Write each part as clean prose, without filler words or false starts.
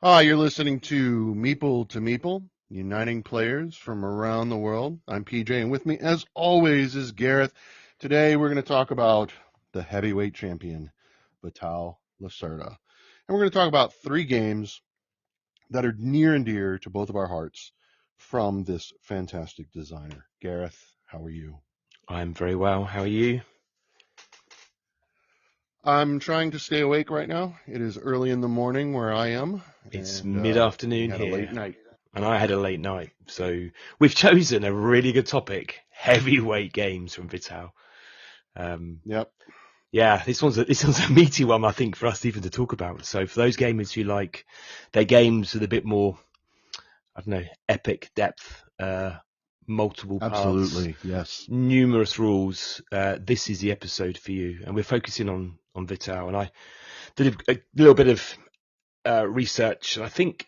Hi, you're listening to Meeple, uniting players from around the world. I'm PJ, and with me, as always, is Gareth. Today, we're going to talk about the heavyweight champion, Vital Lacerda. And we're going to talk about three games that are near and dear to both of our hearts from this fantastic designer. Gareth, how are you? I'm very well. How are you? I'm trying to stay awake right now. It is early in the morning where I am, It's and we mid-afternoon had a late here, night. and I had a late night. So we've chosen a really good topic: heavyweight games from Vital. Um, Yep. yeah, this one's a meaty one, I think, for us even to talk about. So for those gamers who like their games with a bit more, I don't know, epic depth, multiple paths, Absolutely. Yes. numerous rules, this is the episode for you. And we're focusing on Vital. And I did a little bit of research. I think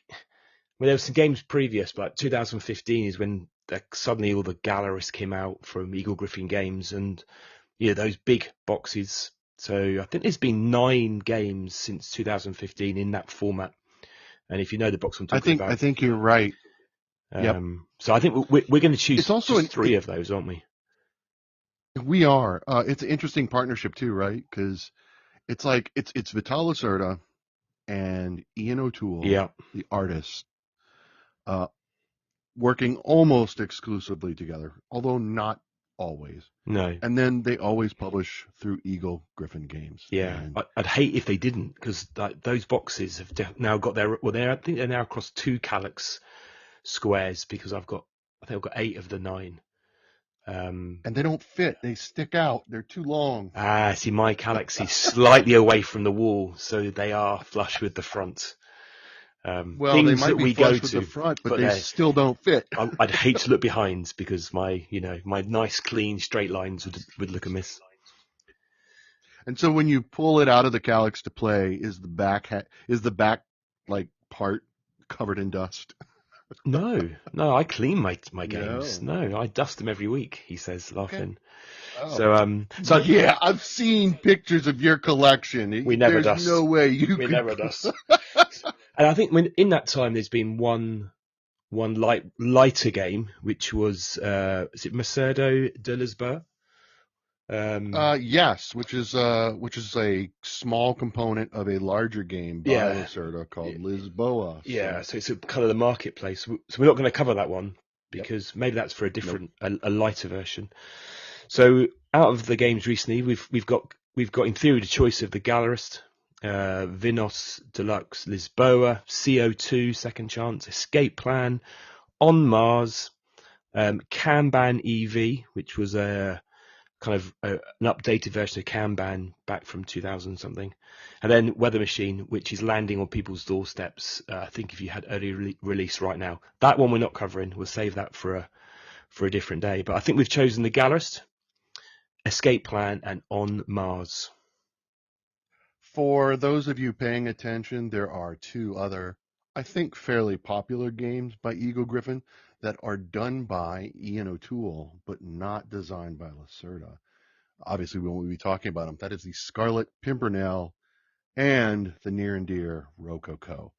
there were some games previous, but 2015 is when suddenly all the Gallerist came out from Eagle Griffin Games, and those big boxes. So I think there's been 9 games since 2015 in that format. And if you know the box I'm I talking think I about, think you're right. Yep. so I think we're going to choose It's also just 3 of those, aren't we? we are. It's an interesting partnership too, right? Because it's like it's Vital Lacerda and Ian O'Toole, Yeah. the artist, uh, working almost exclusively together, although not always. No. And then they always publish through Eagle Griffin Games. Yeah. And I'd hate if they didn't, because those boxes have now got their I think they're now across 2 Calyx squares, because I think I've got 8 of the 9. they don't fit. They stick out. They're too long. See, my Calyx is slightly away from the wall, so they are flush with the front. Well, they Things might that be we go flush with the to, front, but but they still don't fit. I'd hate to look behind, because my nice clean straight lines would look amiss. And so when you pull it out of the calyx to play, is the back like part covered in dust? No, I clean my games. No. No, I dust them every week, he says, Okay. laughing. Oh. So Yeah, I've seen pictures of your collection. we never There's dust. no way you We could. never dust. And I think in that time there's been one lighter game, which was is it Macedo de Lisboa? Yes, which is a small component of a larger game by Yeah, Lacerda called Lisboa. yeah. So, So it's a kind of the marketplace. So we're not going to cover that one, yep, because maybe that's for a nope. different, a lighter version. So out of the games recently, we've got in theory the choice of the Gallerist, Vinos Deluxe Lisboa, CO2 Second Chance, Escape Plan, On Mars, Kanban EV, which was a kind of an updated version of Kanban back from 2000 something, and then Weather Machine, which is landing on people's doorsteps. I think if you had early release right now, that one we're not covering. We'll save that for a different day. But I think we've chosen the Gallerist, Escape Plan, and On Mars. For those of you paying attention, there are two other, I think, fairly popular games by Eagle Griffin that are done by Ian O'Toole, but not designed by Lacerda. Obviously, we won't be talking about them. That is the Scarlet Pimpernel and the near and dear Rococo.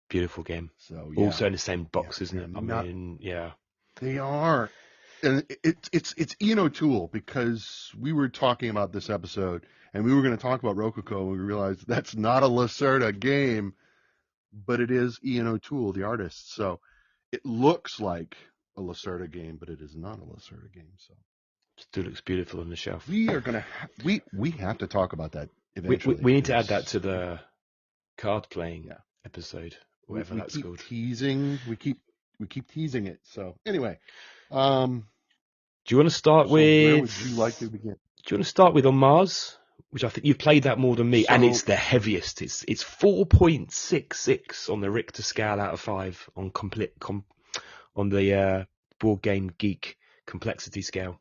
Beautiful game. So yeah, Also in the same yeah, box, isn't they're it? I not. mean, yeah. They are, and it's Ian O'Toole, because we were talking about this episode and we were going to talk about Rococo, and we realized that's not a Lacerda game, but it is Ian O'Toole, the artist. So it looks like a Lacerda game, but it is not a Lacerda game. So Still looks beautiful on the shelf. we are gonna we have to talk about that eventually. We need to add that to the card playing Yeah, episode, we, whatever we that's keep called. teasing. We keep teasing it. So anyway, Do you want to start so where would with? you like to begin? Do you want to start with On Mars, which I think you've played that more than me, and So it's the heaviest. It's 4.66 on the Richter scale out of 5 on on the board game geek complexity scale.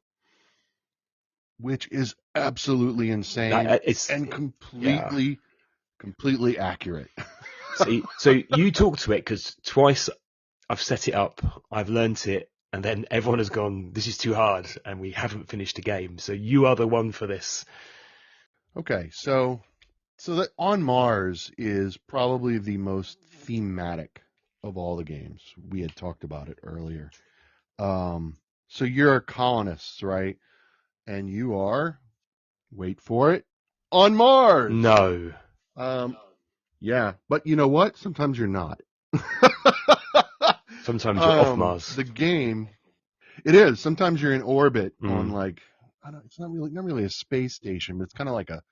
which is absolutely insane It's and yeah. completely accurate. So you talk to it, because twice I've set it up, I've learnt it, and then everyone has gone, this is too hard, and we haven't finished the game. So you are the one for this. Okay, so So that On Mars is probably the most thematic of all the games. We had talked about it earlier. Um, so you're a colonist, right? And you are, wait for it, on Mars. No. Um, yeah, but you know what? Sometimes you're not. Sometimes you're off Mars. The game, it is. Sometimes you're in orbit on Mm. like, I don't, it's not really a space station, but it's kind of like a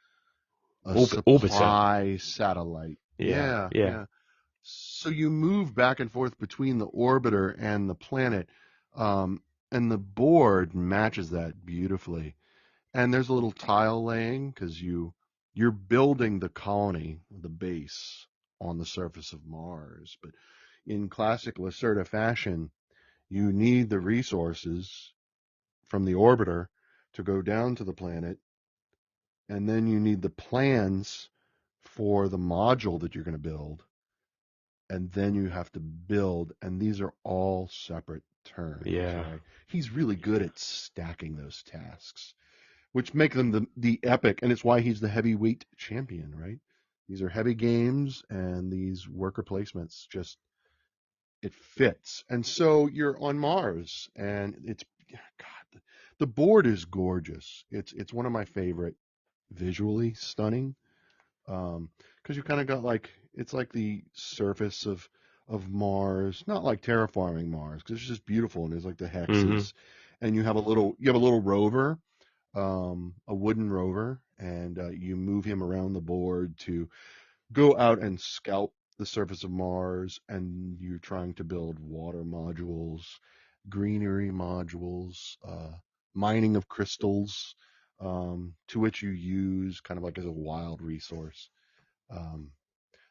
Orbiter. supply satellite. Yeah, Yeah, yeah, yeah. So you move back and forth between the orbiter and the planet, um, and the board matches that beautifully. And there's a little tile laying because you're building the colony, the base on the surface of Mars. But in classic Lacerda fashion, you need the resources from the orbiter to go down to the planet, and then you need the plans for the module that you're going to build, and then you have to build, and these are all separate turns, yeah. right? He's really good at stacking those tasks, which make them the epic, and it's why he's the heavyweight champion, right? These are heavy games, and these worker placements just it fits. And so you're on Mars, and it's God, the board is gorgeous. It's one of my favorite, visually stunning, because you kind of got like it's like the surface of Mars, not like terraforming Mars, because it's just beautiful, and there's like the Hmm. hexes, and you have a little rover, a wooden rover, and you move him around the board to go out and scout the surface of Mars, and you're trying to build water modules, greenery modules, mining of crystals, to which you use kind of like as a wild resource. Um,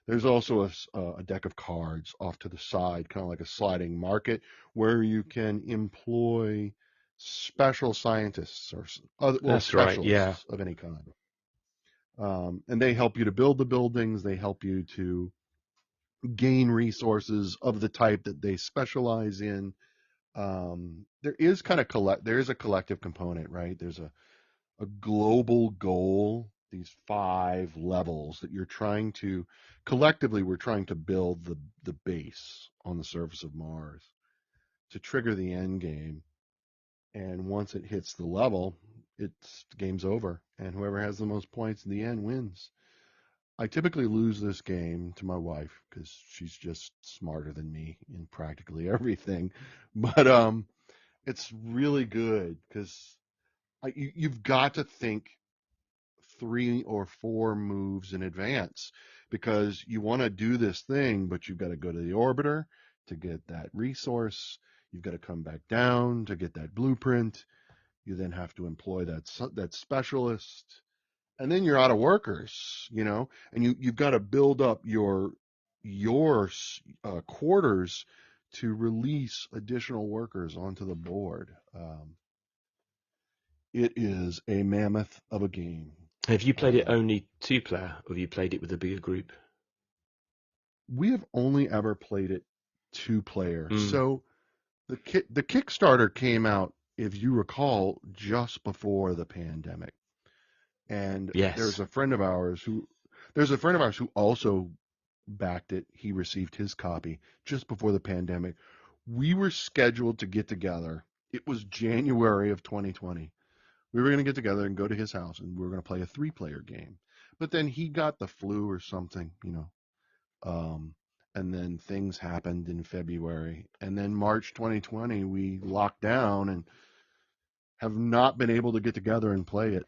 there's also a deck of cards off to the side, kind of like a sliding market, where you can employ special scientists or other, well, That's right. Yeah. specialists of any kind. And they help you to build the buildings. They help you to gain resources of the type that they specialize in. There is a collective component, right? There's a global goal, these 5 levels that you're trying to collectively we're trying to build the base on the surface of Mars to trigger the end game. And once it hits the level, it's game's over, and whoever has the most points in the end wins. I typically lose this game to my wife because she's just smarter than me in practically everything. But it's really good because you've got to think 3 or 4 moves in advance because you want to do this thing, but you've got to go to the orbiter to get that resource. You've got to come back down to get that blueprint. You then have to employ that specialist, and then you're out of workers, and you've got to build up your quarters to release additional workers onto the board. It is a mammoth of a game. Have you played it Um, only 2-player, or have you played it with a bigger group? we have only ever played it 2 player. Mm. So the Kickstarter came out, if you recall, just before the pandemic, and Yes. there's a friend of ours who also backed it. He received his copy just before the pandemic. We were scheduled to get together. It was January of 2020. We were going to get together and go to his house, and we were going to play a 3-player game. But then he got the flu or something, and then things happened in February. And then March 2020, we locked down and have not been able to get together and play it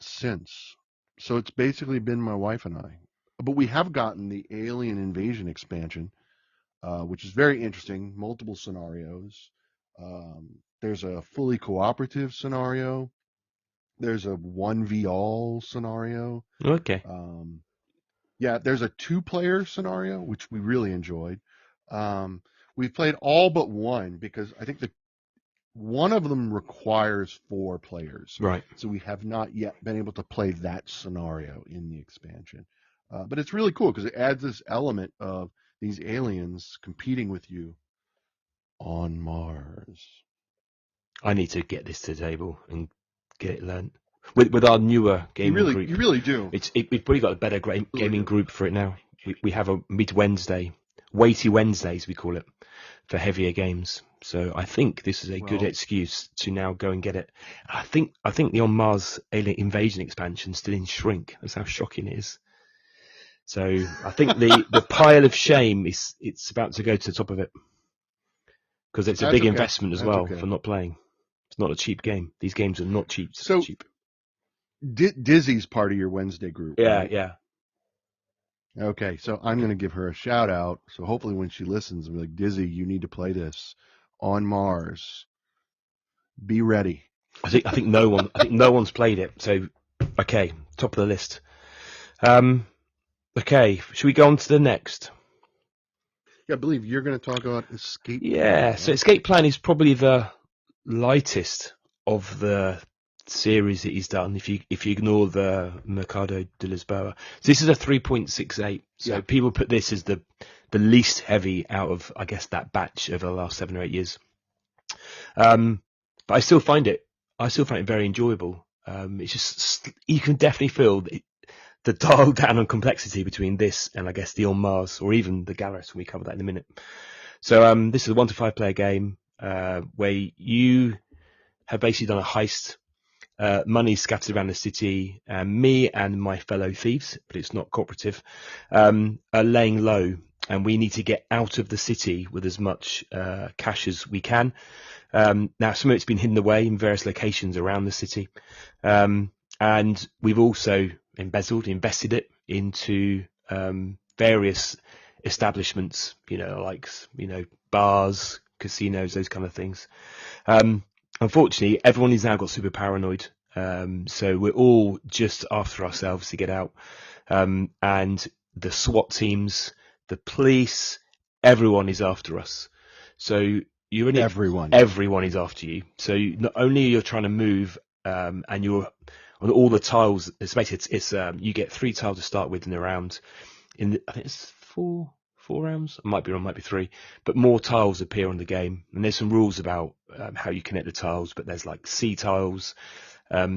since. So it's basically been my wife and I. But we have gotten the Alien Invasion expansion, which is very interesting. Multiple scenarios. There's a fully cooperative scenario. There's a 1v all scenario. Okay. Um, yeah, there's a 2-player scenario, which we really enjoyed. Um, we've played all but one because I think that one of them requires 4 players. Right. So we have not yet been able to play that scenario in the expansion. But it's really cool because it adds this element of these aliens competing with you on Mars. I need to get this to the table and get it learnt. with our newer gaming group. You really do. We've probably got a better gaming group for it now. We have a mid-Wednesday, weighty Wednesdays we call it, for heavier games. So I think this is a good excuse to now go and get it. I think the On Mars Alien Invasion expansion still in shrink. That's how shocking it is. So I think the pile of shame it's about to go to the top of it, because it's a big investment as well for not playing. It's not a cheap game. These games are not cheap. So cheap. Dizzy's part of your Wednesday group. Yeah, right? yeah. Okay, so I'm going to give her a shout out. So hopefully when she listens, I'll be like, Dizzy, you need to play this on Mars. Be ready. I think no one's played it. So okay, top of the list. Okay, should we go on to the next? Yeah, I believe you're going to talk about Escape Plan. Yeah, so Escape Plan is probably the lightest of the series that he's done, if you ignore the Mercado de Lisboa. So this is a 3.68. So people put this as the least heavy out of, I guess, that batch over the last 7 or 8 years. But I still find it very enjoyable. It's just, you can definitely feel the dial down on complexity between this and, I guess, the On Mars or even the Gallerist, when we cover that in a minute. So this is a 1 to 5 player game where you have basically done a heist. Money scattered around the city, and me and my fellow thieves, but it's not cooperative, are laying low, and we need to get out of the city with as much cash as we can. Now, some of it's been hidden away in various locations around the city, and we've also invested it into various establishments, like bars, casinos, those kind of things. Unfortunately, everyone has now got super paranoid, so we're all just after ourselves to get out. And the SWAT teams, the police, everyone is after us. So everyone is after you. So not only you're trying to move, and you're on all the tiles. It's basically you get 3 tiles to start with in a round. I think it's four rounds. I might be wrong, might be 3, but more tiles appear on the game, and there's some rules about how you connect the tiles. But there's like sea tiles,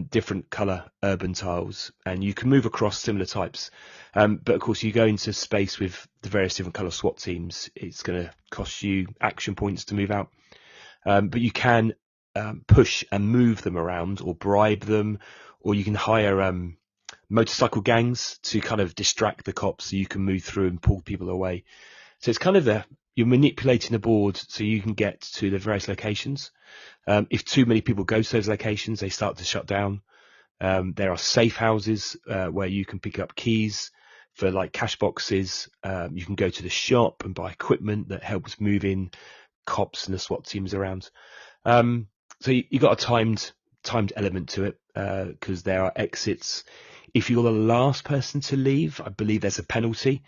different color urban tiles, and you can move across similar types. But of course, you go into space with the various different color SWAT teams. It's going to cost you action points to move out, but you can push and move them around, or bribe them, or you can hire motorcycle gangs to kind of distract the cops so you can move through and pull people away. So it's kind of you're manipulating the board so you can get to the various locations. If too many people go to those locations, they start to shut down. There are safe houses where you can pick up keys for like cash boxes. You can go to the shop and buy equipment that helps move in cops and the SWAT teams around. So you got a timed element to it, because there are exits. If you're the last person to leave, I believe there's a penalty.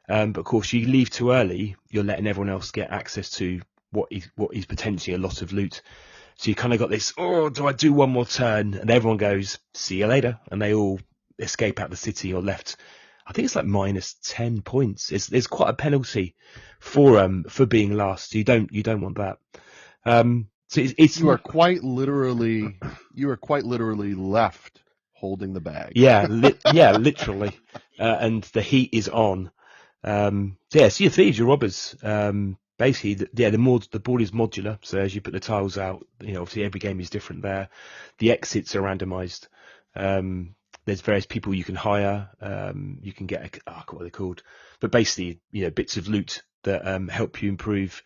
But of course, you leave too early, you're letting everyone else get access to what is potentially a lot of loot. So you kind of got this, do I do one more turn? And everyone goes, see you later. And they all escape out the city or left. I think it's like minus 10 points. There's quite a penalty for being last. You don't want that. So you are quite literally left holding the bag. Yeah, literally. And the heat is on. So you're thieves, you're robbers. Basically, the board is modular. So as you put the tiles out, obviously every game is different there. The exits are randomized. There's various people you can hire. You can get, what are they called? But basically, bits of loot that help you improve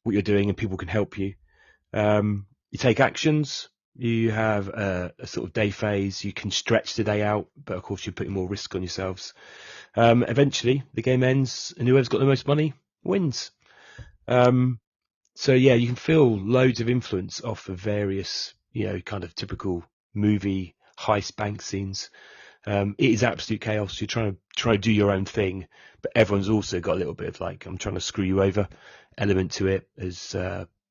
what you're doing, and people can help you. You take actions. You have a sort of day phase. You can stretch the day out, but of course you're putting more risk on yourselves. Eventually, the game ends, and whoever's got the most money wins. So yeah, you can feel loads of influence off of various, kind of typical movie heist bank scenes. It is absolute chaos. You're trying to do your own thing, but everyone's also got a little bit of like, I'm trying to screw you over element to it, as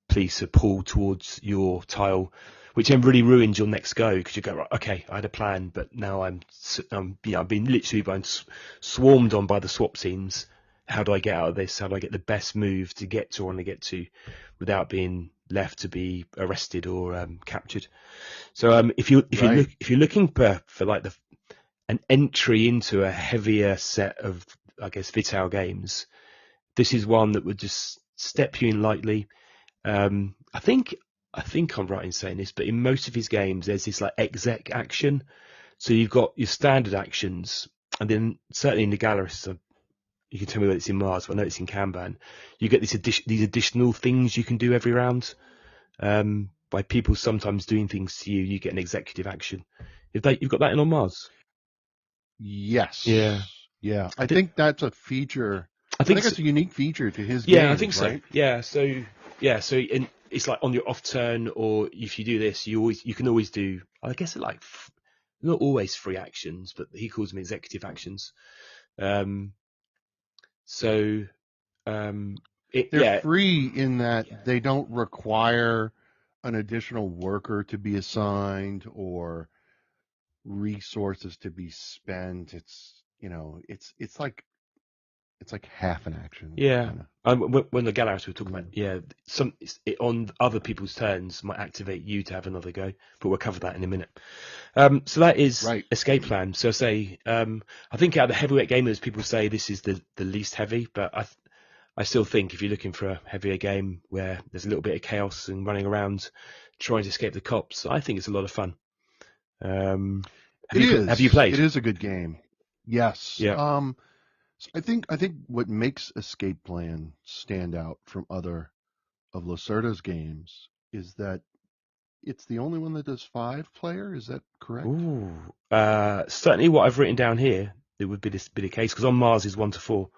police are pulled towards your tile, which then really ruins your next go, because you go, right, okay, I had a plan, but now I've been literally swarmed on by the swap scenes, how do I get out of this? How do I get the best move to get to where I want to get to without being left to be arrested or captured? So if you're looking for like an entry into a heavier set of, I guess, Vital games, this is one that would just step you in lightly. I think I'm right in saying this, but in most of his games, there's this like exec action. So you've got your standard actions, and then certainly in the Gallerist, you can tell me whether it's in Mars, but I know it's in Kanban. You get these additional things you can do every round. By people sometimes doing things to you, you get an executive action. You've got that in on Mars. Yes. Yeah. Yeah. I think that's a feature. I think it's a unique feature to his Yeah, games, I think so. right? Yeah. So it's like on your off turn, or if you do this, you can always do. I guess like not always free actions, but he calls them executive actions. They're free in that they don't require an additional worker to be assigned or resources to be spent. It's like half an action. Yeah. Kinda. When the Gallerist we were talking about, on other people's turns might activate you to have another go, but we'll cover that in a minute. So that is right. Escape Plan. So say, I think out of the heavyweight gamers, people say this is the least heavy, but I still think if you're looking for a heavier game where there's a little bit of chaos and running around trying to escape the cops, I think it's a lot of fun. Have you played? It is a good game. Yes. Yeah. So I think what makes Escape Plan stand out from other of Lacerda's games is that it's the only one that does 5-player. Is that correct? Ooh. Certainly what I've written down here, it would be the case, because on Mars is 1 to 4.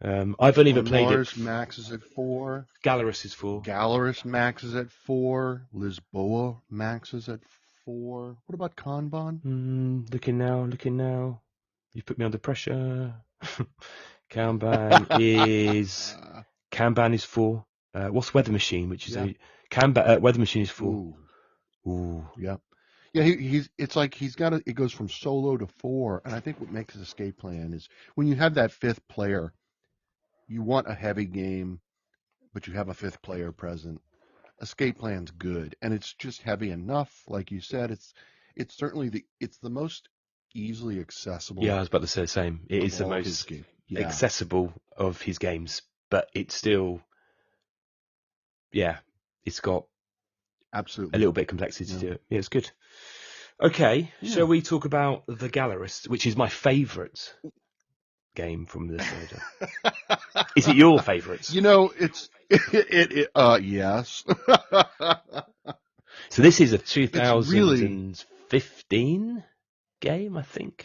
I've only ever played Mars it. max is at 4. Gallerist is 4. Gallerist max is at 4. Lisboa max is at 4. What about Kanban? Looking now. You've put me under pressure. Kanban is 4. What's Weather Machine? Which is Weather Machine is 4. Ooh. Yeah. Yeah, it goes from solo to 4, and I think what makes Escape Plan is when you have that 5th player, you want a heavy game, but you have a 5th player present. Escape Plan's good, and it's just heavy enough. Like you said, it's certainly the most easily accessible. Yeah, I was about to say the same. It is the most accessible of his games, but it's still, it's got absolutely a little bit of complexity to it. Yeah, it's good. Okay, shall we talk about The Gallerist, which is my favourite game from this order? Is it your favourite? Yes. So this is a 2015 game, I think.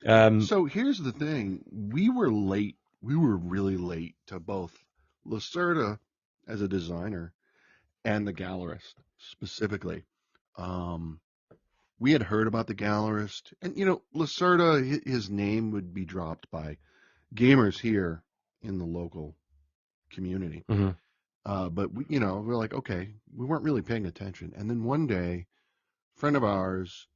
So here's the thing: we were late. We were really late to both Lacerda as a designer and the Gallerist specifically. We had heard about the Gallerist, and Lacerda, his name would be dropped by gamers here in the local community. Mm-hmm. But we're like, okay, we weren't really paying attention. And then one day, a friend of ours,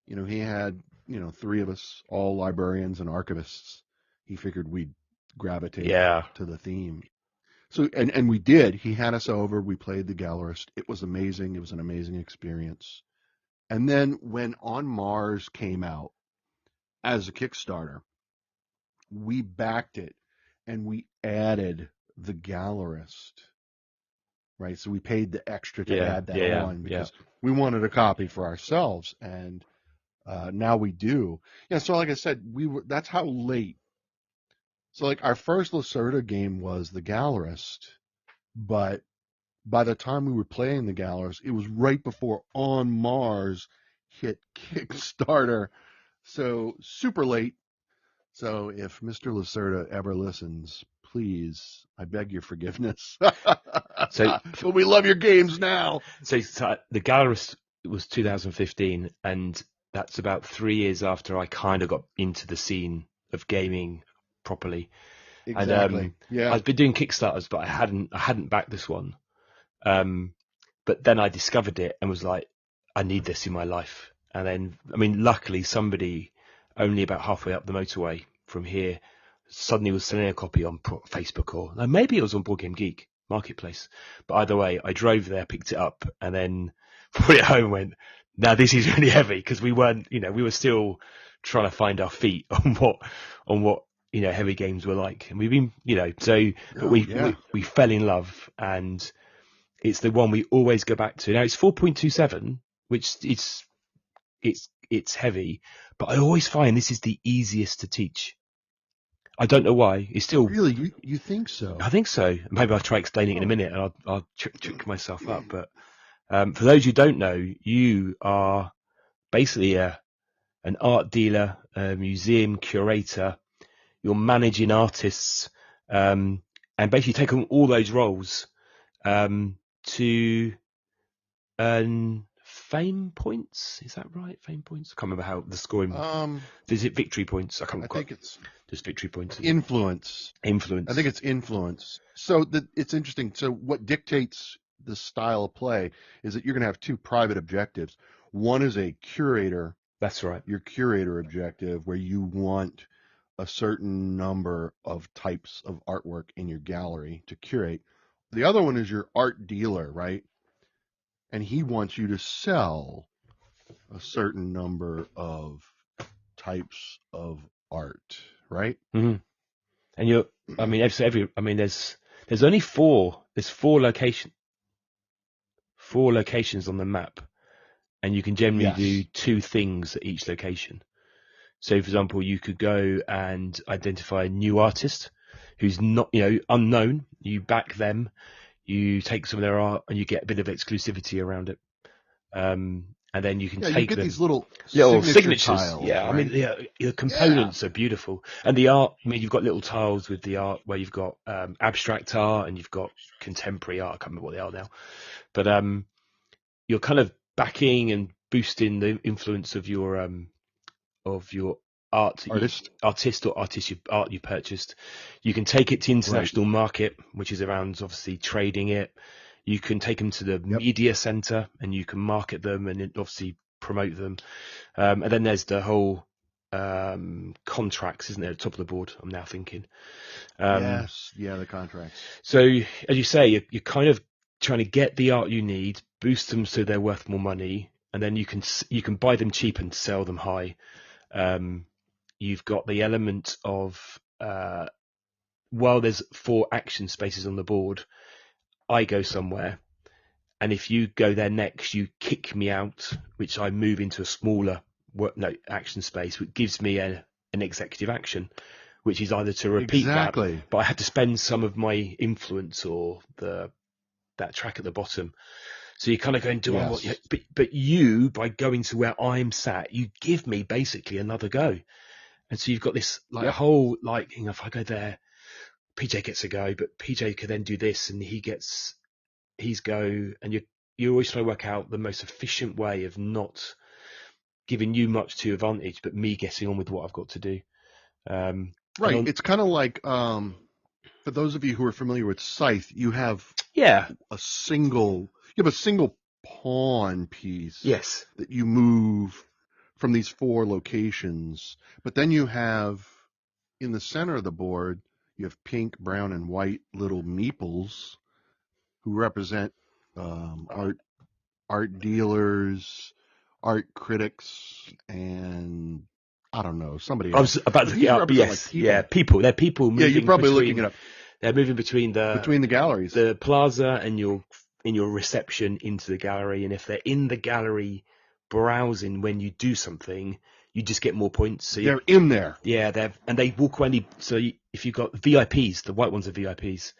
he had 3 of us, all librarians and archivists. He figured we'd gravitate to the theme. So and we did. He had us over. We played the Gallerist. It was amazing. It was an amazing experience. And then when On Mars came out as a Kickstarter, we backed it and we added the Gallerist. Right, so we paid the extra to add that on because we wanted a copy for ourselves, and now we do. Yeah, so like I said, that's how late. So like our first Lacerda game was the Gallerist, but by the time we were playing the Gallerist, it was right before On Mars hit Kickstarter, so super late. So if Mr. Lacerda ever listens, please, I beg your forgiveness. But we love your games now. So the Gallerist was 2015, and that's about 3 years after I kind of got into the scene of gaming properly. Exactly. And, I've been doing Kickstarters, but I hadn't backed this one. But then I discovered it and was like, I need this in my life. And then, luckily somebody only about halfway up the motorway from here suddenly was selling a copy on Facebook, or no, maybe it was on Board Game Geek Marketplace. But either way, I drove there, picked it up, and then brought it home and went, "Now this is really heavy," because we weren't, we were still trying to find our feet on what heavy games were like. And we've been, but we fell in love, and it's the one we always go back to. Now it's 4.27, which it's heavy, but I always find this is the easiest to teach. I don't know why. It's still really, you think so? I think so. Maybe I'll try explaining it in a minute, and I'll trick myself up. But for those who don't know, you are basically an art dealer, a museum curator. You're managing artists, and basically take on all those roles to earn fame points. Is that right? Fame points? I can't remember how the scoring. Is it victory points? I think it's just victory points. Influence. I think it's influence. So it's interesting. So what dictates the style of play is that you're going to have two private objectives. One is a curator. That's right. Your curator objective, where you want a certain number of types of artwork in your gallery to curate. The other one is your art dealer, right? And he wants you to sell a certain number of types of art, right? Mm-hmm. And there's only four locations on the map, and you can generally do two things at each location. So, for example, you could go and identify a new artist who's not, unknown. You back them, you take some of their art, and you get a bit of exclusivity around it. And then you can take these little signatures. Tiles, yeah, right? The components are beautiful, and the art. You've got little tiles with the art where you've got abstract art and you've got contemporary art. I can't remember what they are now, but you're kind of backing and boosting the influence of your art you purchased. You can take it to international market, which is around obviously trading it. You can take them to the media center and you can market them and obviously promote them. And then there's the whole contracts, isn't there, at the top of the board, I'm now thinking. The contracts. So, as you say, you're kind of trying to get the art you need, boost them so they're worth more money, and then you can buy them cheap and sell them high. You've got the element of while there's 4 action spaces on the board, I go somewhere, and if you go there next, you kick me out, which I move into a smaller action space, which gives me an executive action, which is either to repeat that, but I have to spend some of my influence or that track at the bottom. So you kind of go and do what but you, by going to where I'm sat, you give me basically another go. And so you've got this whole, if I go there, PJ gets a go, but PJ could then do this and he's go, and you always try to work out the most efficient way of not giving you much to advantage, but me getting on with what I've got to do. Right. It's kind of like, for those of you who are familiar with Scythe, you have a single pawn piece that you move from these 4 locations. But then you have, in the center of the board, you have pink, brown, and white little meeples who represent art dealers, art critics, and I don't know, somebody else. I was about to look it up, yes. People. They're people moving. Yeah, you're probably looking it up. They're moving between the galleries, the plaza, and your reception into the gallery. And if they're in the gallery browsing when you do something, you just get more points. So they're in there. Yeah, and they walk around. If you've got VIPs, the white ones are VIPs.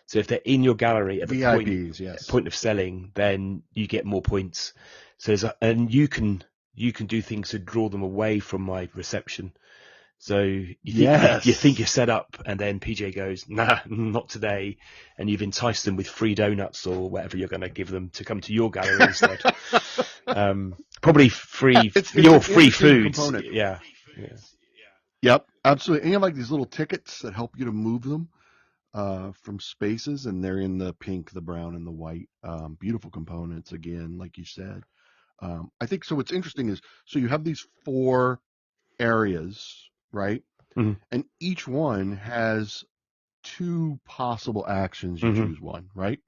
So if they're in your gallery at the point of selling, then you get more points. So and you can do things to draw them away from my reception. So you think you're set up, and then PJ goes, nah, not today, and you've enticed them with free donuts or whatever you're going to give them to come to your gallery instead. Probably free food. Yeah. Yep, absolutely. And you have like these little tickets that help you to move them from spaces, and they're in the pink, the brown, and the white. Beautiful components, again, like you said. I think so. What's interesting is, so you have these 4 areas, right? Mhm. and each one has two possible actions. You Mhm. choose one, right?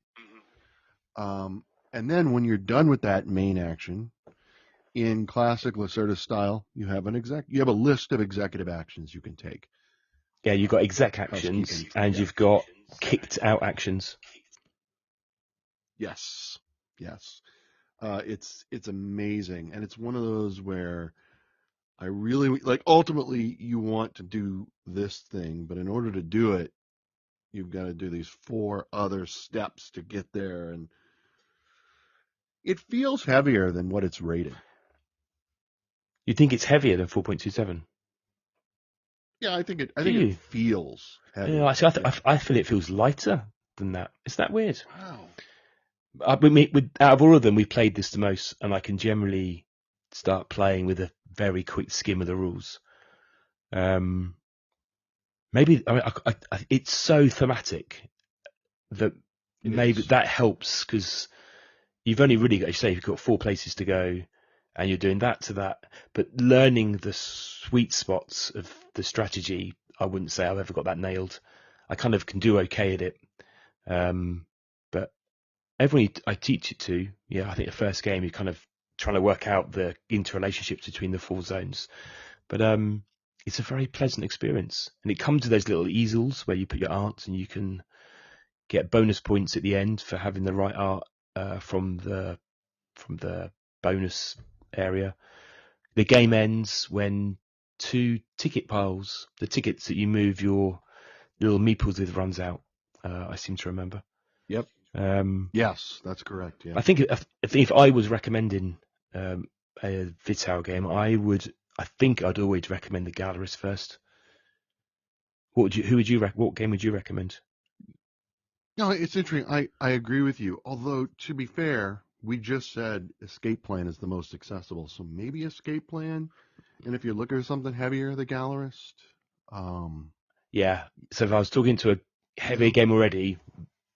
And then when you're done with that main action, in classic Lacerda style, you have a list of executive actions you can take. Yeah, you've got exec actions Housekeeping. and Yeah. you've got kicked out actions. Yes. Yes. It's amazing, and it's one of those where I really like. Ultimately, you want to do this thing, but in order to do it, you've got to do these four other steps to get there, and it feels heavier than what it's rated. You think it's heavier than 4.27? Yeah, I think it. I Do think it you? feels Yeah, heavier. actually, Yeah. I feel it feels lighter than that. Is that weird? Wow. Out of all of them, we played this the most, and I can generally start playing with a very quick skim of the rules. Maybe it's so thematic that It maybe is. that helps because you've only really got, you say, you've got 4 places to go, and you're doing that to that. But learning the sweet spots of the strategy, I wouldn't say I've ever got that nailed. I kind of can do okay at it, but everyone I teach it to, yeah, I think the first game you're kind of trying to work out the interrelationships between the 4 zones. But it's a very pleasant experience, and it comes to those little easels where you put your art, and you can get bonus points at the end for having the right art from the bonus area. The game ends when 2 ticket piles, the tickets that you move your little meeples with, runs out. I seem to remember. Yep. Um, Yes, that's correct. I Yeah. think if I was recommending a Vital game, I think I'd always recommend the Gallerist first. What game would you recommend? No, it's interesting. I agree with you. Although, to be fair, we just said escape plan is the most accessible. So maybe escape plan. And if you're looking for something heavier, the gallerist. Um, Yeah. So if I was talking to a you heavier know, game already,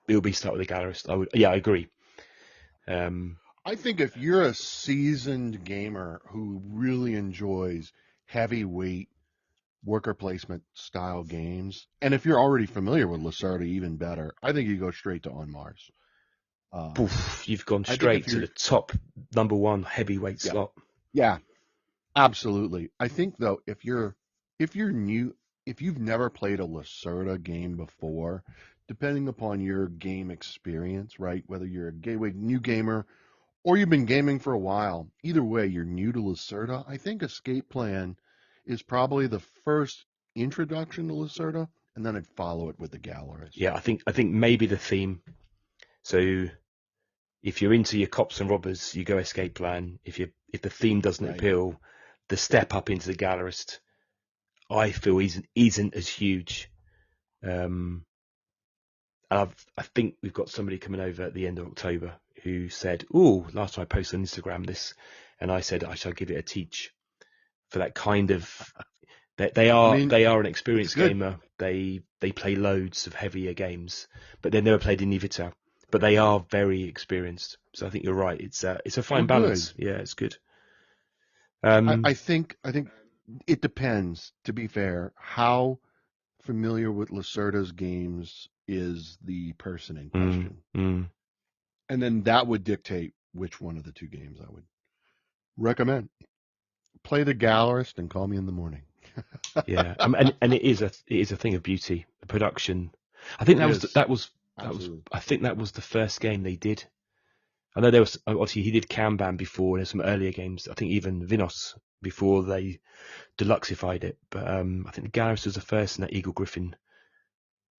it would be start with the Gallerist. Yeah, I agree. I think if you're a seasoned gamer who really enjoys heavyweight worker placement style games, and if you're already familiar with Lacerda, even better, I think you go straight to On Mars. Um, Poof, you've gone I think straight if to you're, the top #1 heavyweight yeah, slot. yeah, absolutely. I think though, if you're new, if you've never played a Lacerda game before, depending upon your game experience, right, whether you're a gateway new gamer or you've been gaming for a while, either way, you're new to Lacerda. I think Escape Plan is probably the first introduction to Lacerda, and then I'd follow it with the Gallerist. Yeah, I think maybe the theme. So if you're into your cops and robbers, you go Escape Plan. If the theme doesn't Right. appeal, the step up into the Gallerist, I feel isn't as huge. I think we've got somebody coming over at the end of October who said, "Oh, last time I posted on Instagram this," and I said I shall give it a teach for that kind of. They I are mean, they are an it's experienced good. gamer. They play loads of heavier games, but they've never played in Vital. But they are very experienced. So I think you're right. It's a Well, fine good. balance. Yeah, it's good. I think it depends. To be fair, how familiar with Lacerda's games is the person in Mm, question, mm, and then that would dictate which one of the two games I would recommend. Play the Gallerist and call me in the morning. yeah, and it is a thing of beauty. The production. I think It that was is. that was. Absolutely. I think that was the first game they did. I know there was obviously he did Kanban before. There's some earlier games. I think even Vinos before they deluxified it. But I think the Gareth was the first in that Eagle Griffin.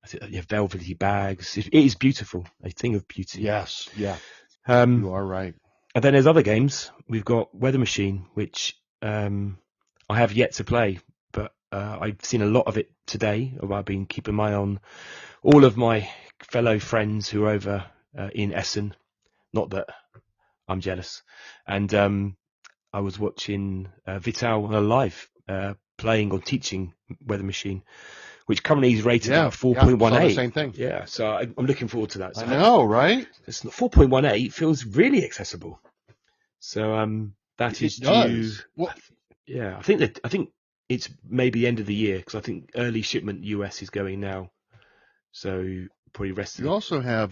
I think yeah, velvety bags. It is beautiful. A thing of beauty. Yes. Yeah. Um, You are right. and then there's other games. We've got Weather Machine, which I have yet to play, but I've seen a lot of it today. I've been keeping my eye on all of my fellow friends who are over in Essen. Not that I'm jealous. And I was watching Vital live playing or teaching Weather Machine, which currently is rated Yeah. about Yeah. Saw the 4.18. same thing. Yeah, so I'm looking forward to that. I So know, right? it's 4.18 feels really accessible. So that It is due. does. Well, Yeah, I think it's maybe end of the year, because I think early shipment US is going now. So probably rest of You also have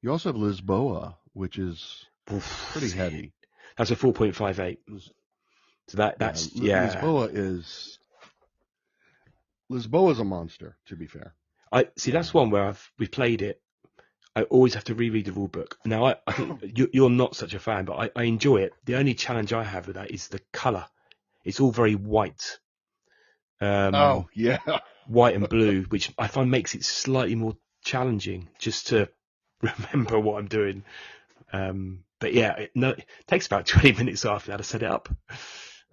Lisboa, which is pretty heavy. That's a 4.58. So that's Lisboa's a monster, to be fair. I see. That's one where we've played it. I always have to reread the rule book. Now, I think you're not such a fan, but I enjoy it. The only challenge I have with that is the colour. It's all very white. Oh, yeah. White and blue, which I find makes it slightly more challenging just to remember what I'm doing. But yeah, it takes about 20 minutes after that to set it up.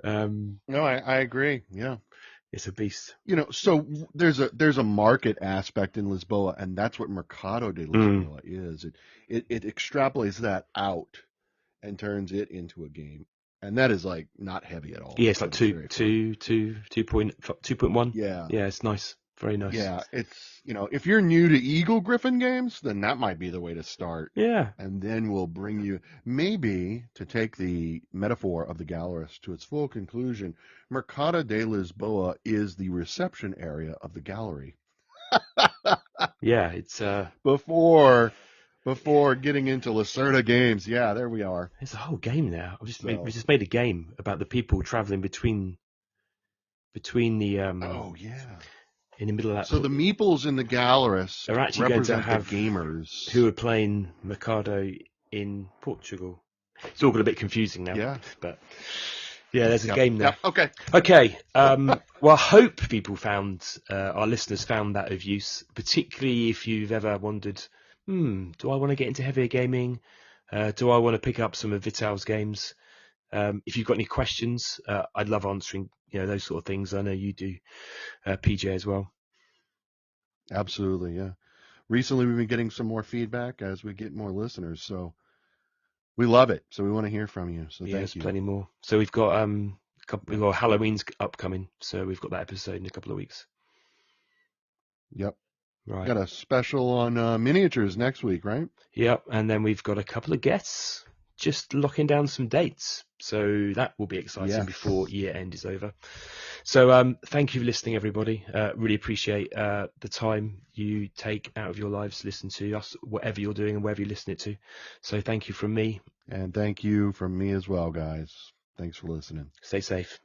No, I agree. Yeah. It's a beast. So there's a market aspect in Lisboa, and that's what Mercado de Lisboa is. It extrapolates that out and turns it into a game, and that is like not heavy at all. Yeah, it's like 2.1. Yeah, it's nice, very nice. Yeah, it's if you're new to Eagle Griffin games, then that might be the way to start. Yeah, and then we'll bring you maybe to take the metaphor of the gallerist to its full conclusion. Mercado de Lisboa is the reception area of the gallery. Yeah, it's before getting into Lacerda games. Yeah, there we are. It's a whole game now. We just made a game about the people traveling between the oh yeah. In the middle of that. So the meeples in the gallerist are actually going to have gamers who are playing Mercado in Portugal. It's all got a bit confusing now. Yeah. But yeah, there's a game there. Okay. Okay. Well, I hope people our listeners found that of use, particularly if you've ever wondered, do I want to get into heavier gaming? Do I want to pick up some of Vital's games? If you've got any questions, I'd love answering, those sort of things. I know you do, PJ, as well. Absolutely, yeah. Recently, we've been getting some more feedback as we get more listeners, so we love it. So we want to hear from you. So thank you. Plenty more. So we've got Halloween's upcoming, so we've got that episode in a couple of weeks. Yep. Right. Got a special on miniatures next week, right? Yep, and then we've got a couple of guests. Just locking down some dates. So that will be exciting before year end is over. So thank you for listening, everybody. Really appreciate the time you take out of your lives to listen to us, whatever you're doing and wherever you listen it to. So thank you from me. And thank you from me as well, guys. Thanks for listening. Stay safe.